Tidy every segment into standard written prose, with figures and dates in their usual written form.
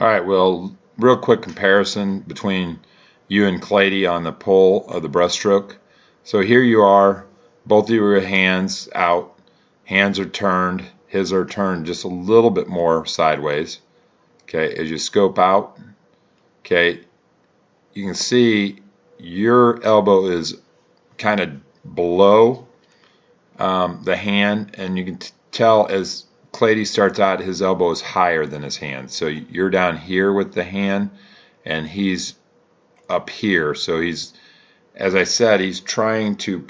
All right, well, real quick comparison between you and Clady on the pull of the breaststroke. So here you are, both of your hands out, hands are turned, his are turned just a little bit more sideways. Okay, as you scope out, okay, you can see your elbow is kind of below the hand, and you can tell as Clady starts out, his elbow is higher than his hand. So you're down here with the hand, and he's up here. So he's, as I said, he's trying to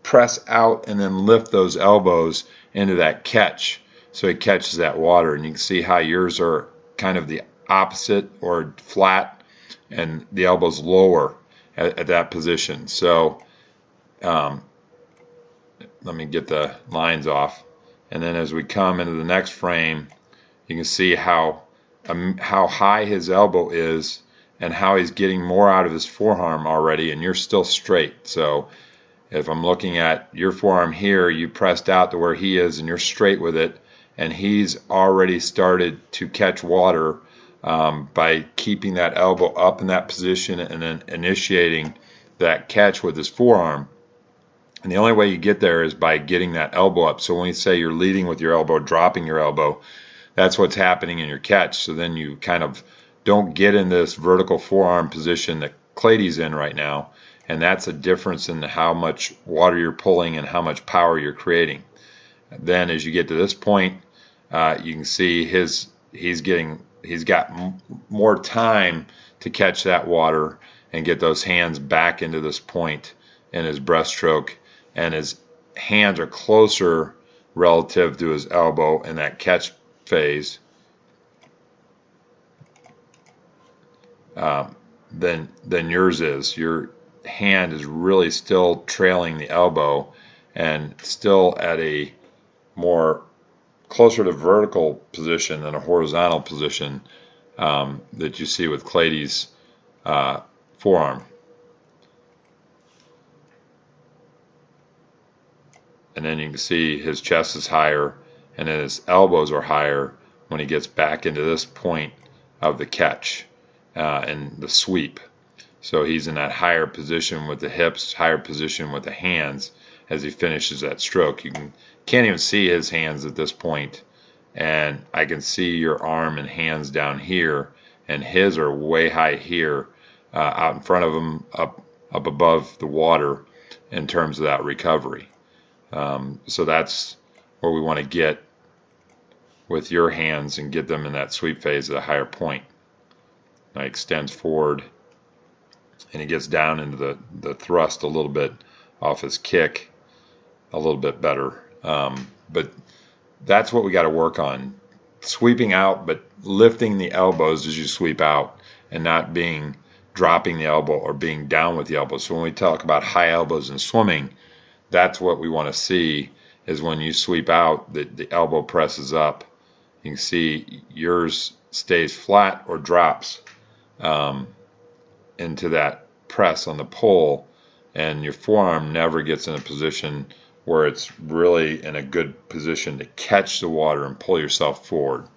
press out and then lift those elbows into that catch so he catches that water. And you can see how yours are kind of the opposite or flat, and the elbow's lower at that position. So um, let me get the lines off. And then as we come into the next frame, you can see how high his elbow is and how he's getting more out of his forearm already, and you're still straight. So if I'm looking at your forearm here, you pressed out to where he is and you're straight with it, and he's already started to catch water by keeping that elbow up in that position and then initiating that catch with his forearm. And the only way you get there is by getting that elbow up. So when we say you're leading with your elbow, dropping your elbow, that's what's happening in your catch. So then you kind of don't get in this vertical forearm position that Clady's in right now. And that's a difference in how much water you're pulling and how much power you're creating. Then as you get to this point, you can see he's got more time to catch that water and get those hands back into this point in his breaststroke, and his hands are closer relative to his elbow in that catch phase than yours is. Your hand is really still trailing the elbow and still at a more closer to vertical position than a horizontal position that you see with Clady's forearm. And then you can see his chest is higher and then his elbows are higher when he gets back into this point of the catch and the sweep. So he's in that higher position with the hips, higher position with the hands as he finishes that stroke. Can't even see his hands at this point, and I can see your arm and hands down here, and his are way high here, out in front of him, up above the water in terms of that recovery. So that's where we want to get with your hands and get them in that sweep phase at a higher point. Now he extends forward and he gets down into the thrust a little bit off his kick a little bit better. But that's what we got to work on. Sweeping out, but lifting the elbows as you sweep out and not dropping the elbow or being down with the elbow. So when we talk about high elbows in swimming, that's what we want to see, is when you sweep out, the elbow presses up. You can see yours stays flat or drops into that press on the pull, and your forearm never gets in a position where it's really in a good position to catch the water and pull yourself forward.